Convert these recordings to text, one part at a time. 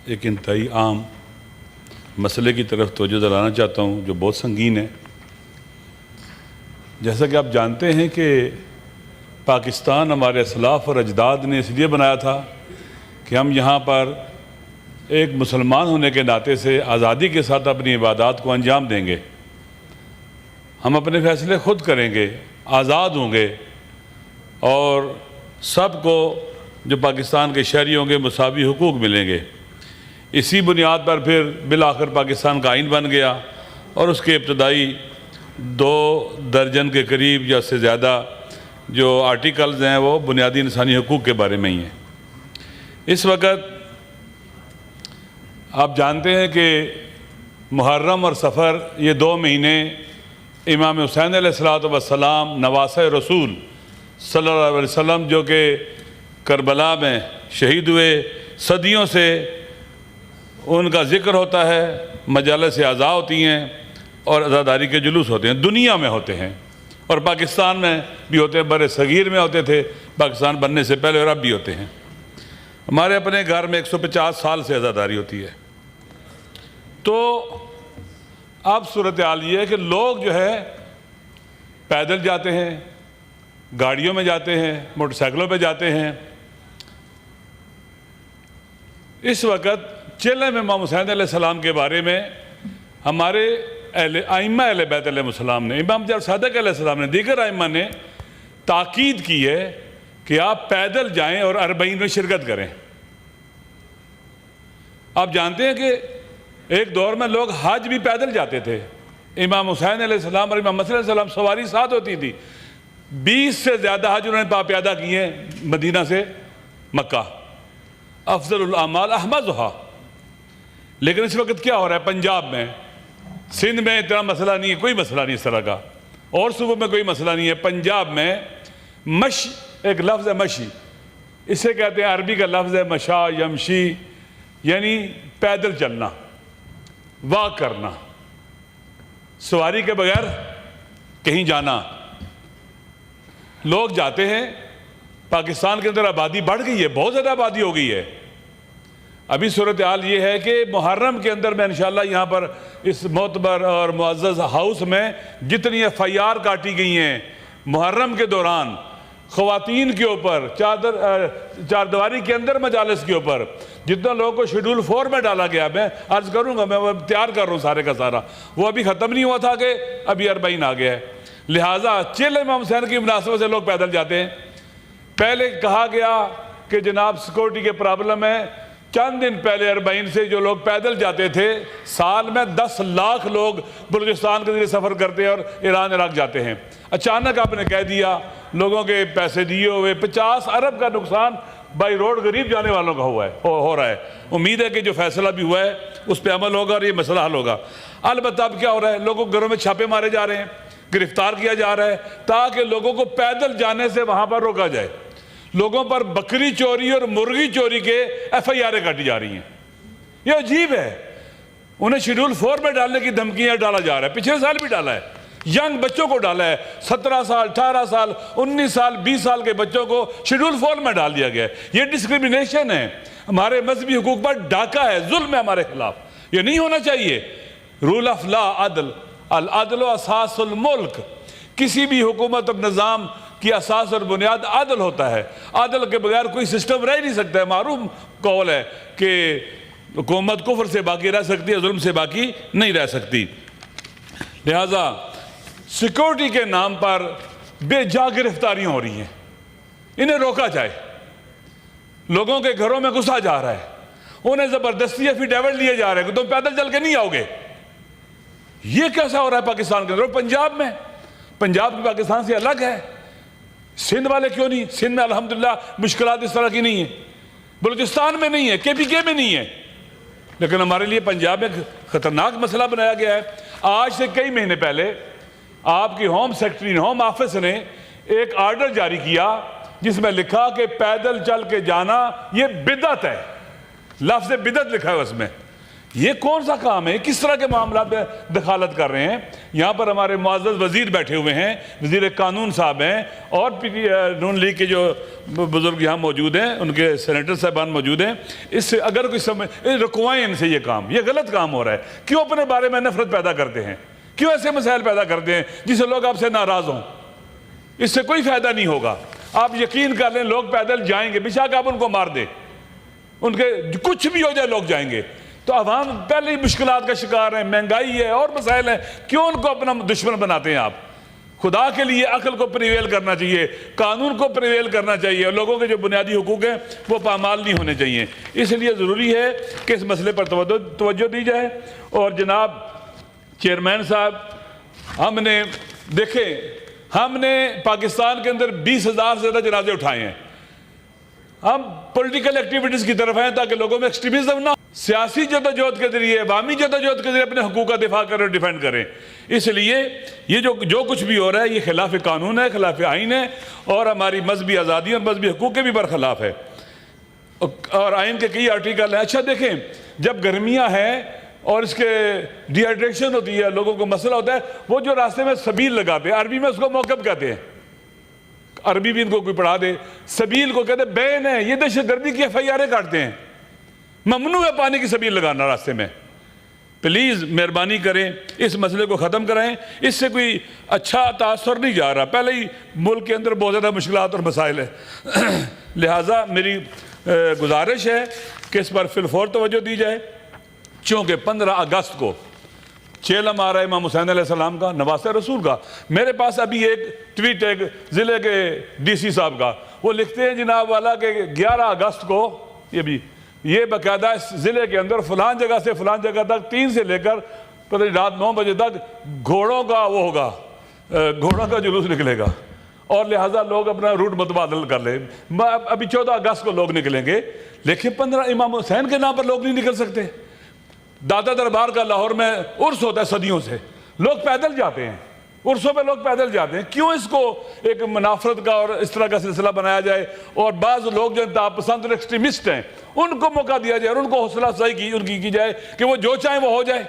ایک انتہائی عام مسئلے کی طرف توجہ دلانا چاہتا ہوں جو بہت سنگین ہے۔ جیسا کہ آپ جانتے ہیں کہ پاکستان ہمارے اسلاف اور اجداد نے اس لیے بنایا تھا کہ ہم یہاں پر ایک مسلمان ہونے کے ناطے سے آزادی کے ساتھ اپنی عبادات کو انجام دیں گے، ہم اپنے فیصلے خود کریں گے، آزاد ہوں گے اور سب کو جو پاکستان کے شہری ہوں گے مساوی حقوق ملیں گے۔ اسی بنیاد پر پھر بالآخر پاکستان کا آئین بن گیا اور اس کے ابتدائی 2 درجن کے قریب یا سے زیادہ جو آرٹیکلز ہیں وہ بنیادی انسانی حقوق کے بارے میں ہی ہیں۔ اس وقت آپ جانتے ہیں کہ محرم اور صفر یہ 2 مہینے امام حسین علیہ السلام نواسہ رسول صلی اللہ علیہ وسلم جو کہ کربلا میں شہید ہوئے، صدیوں سے ان کا ذکر ہوتا ہے، مجالس اعزاء ہوتی ہیں اور عزاداری کے جلوس ہوتے ہیں، دنیا میں ہوتے ہیں اور پاکستان میں بھی ہوتے ہیں، بر صغیر میں ہوتے تھے پاکستان بننے سے پہلے اور اب بھی ہوتے ہیں۔ ہمارے اپنے گھر میں 150 سال سے عزاداری ہوتی ہے۔ تو اب صورتحال یہ ہے کہ لوگ جو ہے پیدل جاتے ہیں، گاڑیوں میں جاتے ہیں، موٹر سائیکلوں پہ جاتے ہیں۔ اس وقت چلے میں امام حسین علیہ السلام کے بارے میں ہمارے ائمہ اہل بیت علیہ السلام نے، امام جعفر صادق علیہ السلام نے، دیگر ائمہ نے تاکید کی ہے کہ آپ پیدل جائیں اور 40 میں شرکت کریں۔ آپ جانتے ہیں کہ ایک دور میں لوگ حج بھی پیدل جاتے تھے۔ امام حسین علیہ السلام اور امام حسن علیہ السلام سواری ساتھ ہوتی تھی۔ 20 سے زیادہ حج انہوں نے پیدا کیے ہیں مدینہ سے مکہ، افضل الاعمال احمدھا۔ لیکن اس وقت کیا ہو رہا ہے پنجاب میں، سندھ میں اتنا مسئلہ نہیں ہے، کوئی مسئلہ نہیں اس طرح کا، اور صوبوں میں کوئی مسئلہ نہیں ہے۔ پنجاب میں مشی، ایک لفظ ہے مشی، اسے کہتے ہیں، عربی کا لفظ ہے مشا یمشی، یعنی پیدل چلنا، واک کرنا، سواری کے بغیر کہیں جانا۔ لوگ جاتے ہیں، پاکستان کے اندر آبادی بڑھ گئی ہے، بہت زیادہ آبادی ہو گئی ہے۔ ابھی صورتحال یہ ہے کہ محرم کے اندر میں انشاءاللہ یہاں پر اس معتبر اور معزز ہاؤس میں جتنی FIR کاٹی گئی ہیں محرم کے دوران خواتین کے اوپر، چاردواری کے اندر مجالس کے اوپر جتنا لوگوں کو شیڈول 4 میں ڈالا گیا، میں عرض کروں گا، میں وہ تیار کر رہا ہوں سارے کا سارا، وہ ابھی ختم نہیں ہوا تھا کہ ابھی 40 آ گیا ہے۔ لہٰذا چلے امام حسین کی مناسبت سے لوگ پیدل جاتے ہیں۔ پہلے کہا گیا کہ جناب سیکورٹی کے پرابلم ہے، چند دن پہلے 40 سے جو لوگ پیدل جاتے تھے، سال میں 10 لاکھ لوگ بلوچستان کے ذریعے سفر کرتے ہیں اور ایران عراق جاتے ہیں۔ اچانک آپ نے کہہ دیا، لوگوں کے پیسے دیے ہوئے 50 ارب کا نقصان بائی روڈ غریب جانے والوں کا ہو رہا ہے۔ امید ہے کہ جو فیصلہ بھی ہوا ہے اس پہ عمل ہوگا اور یہ مسئلہ حل ہوگا۔ البتہ اب کیا ہو رہا ہے، لوگوں کے گھروں میں چھاپے مارے جا رہے ہیں، گرفتار کیا جا رہا ہے تاکہ لوگوں کو پیدل جانے سے وہاں پر روکا جائے۔ لوگوں پر بکری چوری اور مرغی چوری کے FIR کاٹی جا رہی ہیں۔ یہ عجیب ہے، انہیں شیڈول 4 میں ڈالنے کی دھمکیاں ڈالا جا رہا ہے، پچھلے سال بھی ڈالا ہے، ینگ بچوں کو ڈالا ہے، 17 سال 18 سال 19 سال 20 سال کے بچوں کو شیڈول 4 میں ڈال دیا گیا ہے۔ یہ ڈسکریمنیشن ہے، ہمارے مذہبی حقوق پر ڈاکہ ہے، ظلم ہے ہمارے خلاف، یہ نہیں ہونا چاہیے۔ رول آف لا عدل، العدل اساس الملک، کسی بھی حکومت اور نظام کی اساس اور بنیاد عدل ہوتا ہے، عدل کے بغیر کوئی سسٹم رہ نہیں سکتا ہے۔ معروف قول ہے کہ حکومت کفر سے باقی رہ سکتی ہے، ظلم سے باقی نہیں رہ سکتی۔ لہٰذا سیکورٹی کے نام پر بے جا گرفتاریاں ہو رہی ہیں، انہیں روکا جائے۔ لوگوں کے گھروں میں گھسا جا رہا ہے، انہیں زبردستی ایفیڈیوٹ لیے جا رہے ہیں کہ تم پیدل چل کے نہیں آؤ گے۔ یہ کیسا ہو رہا ہے پاکستان کے اندر؟ اور پنجاب میں، پنجاب کی پاکستان سے الگ ہے۔ سندھ والے کیوں نہیں؟ سندھ میں الحمدللہ مشکلات اس طرح کی نہیں ہیں، بلوچستان میں نہیں ہے، KPK میں نہیں ہے، لیکن ہمارے لیے پنجاب میں خطرناک مسئلہ بنایا گیا ہے۔ آج سے کئی مہینے پہلے آپ کی ہوم سیکرٹری نے، ہوم آفس نے ایک آرڈر جاری کیا جس میں لکھا کہ پیدل چل کے جانا یہ بدعت ہے، لفظ بدعت لکھا ہے اس میں۔ یہ کون سا کام ہے؟ کس طرح کے معاملات میں دخالت کر رہے ہیں؟ یہاں پر ہمارے معزز وزیر بیٹھے ہوئے ہیں، وزیر قانون صاحب ہیں، اور نون لیگ کے جو بزرگ یہاں موجود ہیں، ان کے سینیٹر صاحبان موجود ہیں۔ اس سے اگر کوئی رکوائیں ان سے یہ کام، یہ غلط کام ہو رہا ہے۔ کیوں اپنے بارے میں نفرت پیدا کرتے ہیں؟ کیوں ایسے مسائل پیدا کرتے ہیں جس سے لوگ آپ سے ناراض ہوں؟ اس سے کوئی فائدہ نہیں ہوگا۔ آپ یقین کر لیں لوگ پیدل جائیں گے، بے شک آپ ان کو مار دیں، ان کے کچھ بھی ہو جائے لوگ جائیں گے۔ تو عوام پہلے ہی مشکلات کا شکار ہیں، مہنگائی ہے اور مسائل ہیں، کیوں ان کو اپنا دشمن بناتے ہیں آپ؟ خدا کے لیے عقل کو پریویل کرنا چاہیے، قانون کو پریویل کرنا چاہیے، اور لوگوں کے جو بنیادی حقوق ہیں وہ پامال نہیں ہونے چاہیے۔ اس لیے ضروری ہے کہ اس مسئلے پر توجہ دی جائے۔ اور جناب چیئرمین صاحب، ہم نے پاکستان کے اندر 20,000 سے زیادہ جنازے اٹھائے ہیں۔ ہم پولیٹیکل ایکٹیویٹیز کی طرف ہیں تاکہ لوگوں میں ایکسٹریمزم نہ، سیاسی جدوجہد کے ذریعے، عوامی جدوجہد کے ذریعے اپنے حقوق کا دفاع کریں اور ڈیفینڈ کریں۔ اس لیے یہ جو کچھ بھی ہو رہا ہے یہ خلاف قانون ہے، خلاف آئین ہے، اور ہماری مذہبی آزادی اور مذہبی حقوق کے بھی برخلاف ہے، اور آئین کے کئی آرٹیکل ہیں۔ اچھا دیکھیں، جب گرمیاں ہیں اور اس کے ڈی ہائیڈریشن ہوتی ہے، لوگوں کو مسئلہ ہوتا ہے، وہ جو راستے میں سبیل لگاتے ہیں، عربی میں اس کو موقف کہتے ہیں، عربی بھی ان کو کوئی پڑھا دے، سبیل کو کہتے ہیں بین ہے، یہ دہشت گردی کی FIR کاٹتے ہیں۔ ممنوع ہے پانی کی سبیل لگانا راستے میں۔ پلیز مہربانی کریں اس مسئلے کو ختم کریں، اس سے کوئی اچھا تاثر نہیں جا رہا، پہلے ہی ملک کے اندر بہت زیادہ مشکلات اور مسائل ہیں۔ لہٰذا میری گزارش ہے کہ اس پر فی الفور توجہ دی جائے، چونکہ 15 اگست کو چیلم آ رہا ہے امام حسین علیہ السلام کا، نواسہ رسول کا۔ میرے پاس ابھی ایک ٹویٹ ہے ضلع کے DC صاحب کا، وہ لکھتے ہیں جناب والا کہ 11 اگست کو یہ باقاعدہ اس ضلع کے اندر فلان جگہ سے فلان جگہ تک 3 سے لے کر پتہ نہیں رات 9 بجے تک گھوڑوں کا وہ ہوگا، گھوڑوں کا جلوس نکلے گا، اور لہٰذا لوگ اپنا روٹ متبادل کر لیں۔ ابھی 14 اگست کو لوگ نکلیں گے، لیکن 15 امام حسین کے نام پر لوگ نہیں نکل سکتے۔ دادا دربار کا لاہور میں عرس ہوتا ہے صدیوں سے، لوگ پیدل جاتے ہیں، عرسوں پہ لوگ پیدل جاتے ہیں۔ کیوں اس کو ایک منافرت کا اور اس طرح کا سلسلہ بنایا جائے، اور بعض لوگ جو انتہا پسند اور ایکسٹریمسٹ ہیں ان کو موقع دیا جائے اور ان کو حوصلہ افزائی ان کی جائے کہ وہ جو چاہیں وہ ہو جائے،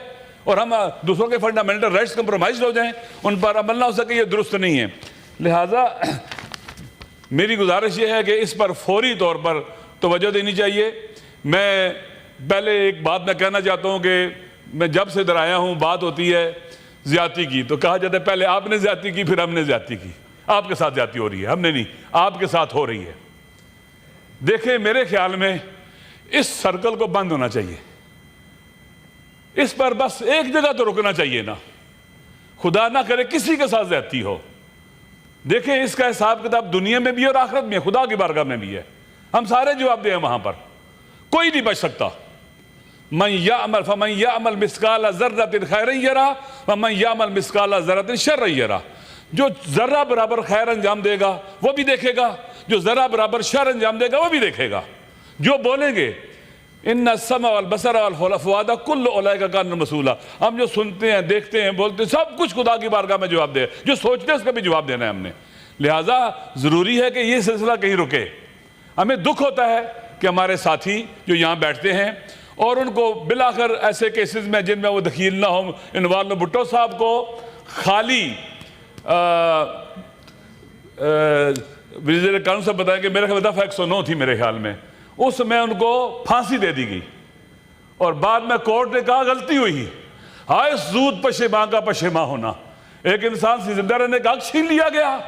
اور ہم دوسروں کے فنڈامنٹل رائٹس کمپرومائز ہو جائیں، ان پر عمل نہ ہو سکے، یہ درست نہیں ہے۔ لہٰذا میری گزارش یہ ہے کہ اس پر فوری طور پر توجہ دینی چاہیے۔ میں پہلے ایک بات میں کہنا چاہتا ہوں کہ میں جب سے ادھر آیا ہوں بات ہوتی ہے زیادتی کی، تو کہا جاتا ہے پہلے آپ نے زیادتی کی پھر ہم نے زیادتی کی، آپ کے ساتھ زیادتی ہو رہی ہے، ہم نے نہیں، آپ کے ساتھ ہو رہی ہے۔ دیکھیں میرے خیال میں اس سرکل کو بند ہونا چاہیے، اس پر بس ایک جگہ تو رکنا چاہیے نا، خدا نہ کرے کسی کے ساتھ زیادتی ہو۔ دیکھیں اس کا حساب کتاب دنیا میں بھی اور آخرت میں، خدا کی بارگاہ میں بھی ہے، ہم سارے جواب دیں وہاں پر، کوئی نہیں بچ سکتا۔ من یعمل فمن یعمل مثقال ذرۃ خیرا یرہ ومن یعمل مثقال ذرۃ شرا یرہ، جو ذرہ برابر خیر انجام دے گا وہ بھی دیکھے گا، جو ذرہ برابر شر انجام دے گا وہ بھی دیکھے گا۔ جو بولیں گے ان السمع والبصر والفؤاد کل اولئک کان مسئولا، ہم جو سنتے ہیں دیکھتے ہیں بولتے ہیں سب کچھ خدا کی بارگاہ میں جواب دے، جو سوچتے ہیں اس کا بھی جواب دینا ہے ہم نے۔ لہٰذا ضروری ہے کہ یہ سلسلہ کہیں رکے۔ ہمیں دکھ ہوتا ہے کہ ہمارے ساتھی جو یہاں بیٹھتے ہیں اور ان کو بالآخر ایسے کیسز میں جن میں وہ دخیل نہ ہوں، انوالو بھٹو صاحب کو خالی وزیر قانون سے بتایا کہ میرے خیال میں دفعہ 109 تھی میرے خیال میں، اس میں ان کو پھانسی دے دی گئی، اور بعد میں کورٹ نے کہا غلطی ہوئی، ہائے زود پشیماں کا پشیماں ہونا، ایک انسان سے زندہ رہنے کا حق چھین لیا گیا،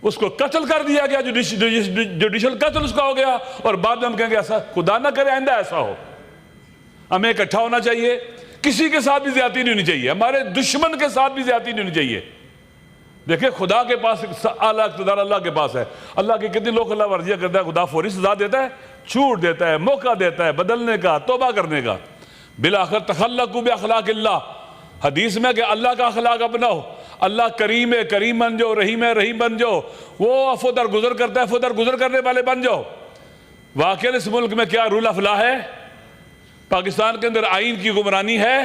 اس کو قتل کر دیا گیا، جوڈیشل قتل اس کا ہو گیا، اور بعد میں ہم کہیں گے ایسا خدا نہ کرے آئندہ ایسا ہو۔ ہمیں اکٹھا ہونا چاہیے، کسی کے ساتھ بھی زیادتی نہیں ہونی چاہیے، ہمارے دشمن کے ساتھ بھی زیادتی نہیں ہونی چاہیے۔ دیکھیں خدا کے پاس اعلیٰ اقتدار اللہ کے پاس ہے، اللہ کی کتنی لوگ اللہ ورزیاں کرتا ہے، خدا فوری سزا دیتا ہے، چھوٹ دیتا ہے، موقع دیتا ہے بدلنے کا، توبہ کرنے کا۔ بالآخر تخلقوا باخلاق اللہ، حدیث میں کہ اللہ کا اخلاق اپناؤ، اللہ کریم ہے کریم بن جاؤ، رحیم ہے رحیم بن جاؤ، وہ عفو در گزر کرتا ہے عفو در گزر کرنے والے بن جاؤ۔ واقعی اس ملک میں کیا رول آف لا ہے؟ پاکستان کے اندر آئین کی حکمرانی ہے،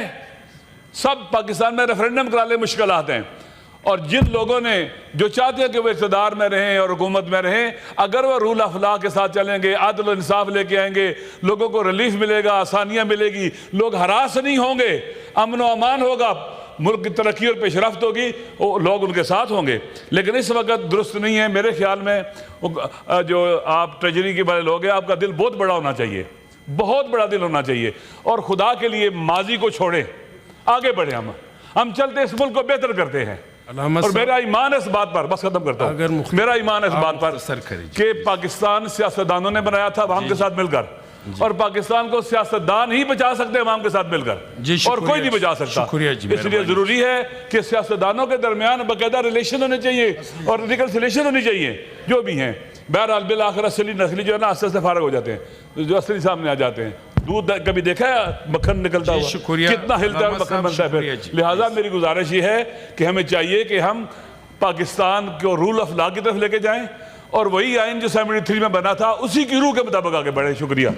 سب پاکستان میں ریفرینڈم کرا لے مشکلات ہیں، اور جن لوگوں نے جو چاہتے ہیں کہ وہ اقتدار میں رہیں اور حکومت میں رہیں، اگر وہ رول آف لا کے ساتھ چلیں گے، عدل و انصاف لے کے آئیں گے، لوگوں کو ریلیف ملے گا، آسانیاں ملے گی، لوگ ہراس نہیں ہوں گے، امن و امان ہوگا، ملک کی ترقی اور پیش رفت ہوگی، لوگ ان کے ساتھ ہوں گے۔ لیکن اس وقت درست نہیں ہے میرے خیال میں۔ جو آپ ٹریجری کے والے لوگ ہیں، آپ کا دل بہت بڑا ہونا چاہیے، بہت بڑا دل ہونا چاہیے، اور خدا کے لیے ماضی کو چھوڑیں، آگے بڑھیں۔ ہم چلتے اس ملک کو بہتر کرتے ہیں، اور میرا ایمان ہے اس بات پر، بس ختم کرتا ہوں، میرا ایمان ہے اس بات پر کہ پاکستان سیاستدانوں نے بنایا تھا عوام کے ساتھ مل کر، اور پاکستان کو سیاستدان ہی بچا سکتے ہیں عوام کے ساتھ مل کر، اور کوئی نہیں بچا سکتا۔ اس لیے ضروری ہے کہ سیاستدانوں کے درمیان باقاعدہ ریلیشن ہونے چاہیے اور ریکنسیلیشن ہونی چاہیے، جو بھی ہیں۔ بہرحال بالآخر اصلی نسلی جو ہے نا آہستہ سے فارغ ہو جاتے ہیں، جو اصلی سامنے آ جاتے ہیں۔ دودھ کبھی دیکھا ہے مکھن نکلتا ہوا کتنا ہلتا ہے مکھن بنتا ہے پھر۔ لہٰذا میری گزارش یہ ہے کہ ہمیں چاہیے کہ ہم پاکستان کو رول آف لا کی طرف لے کے جائیں، اور وہی آئین جو 73 میں بنا تھا اسی کی روح کے مطابق آگے بڑھیں۔ شکریہ۔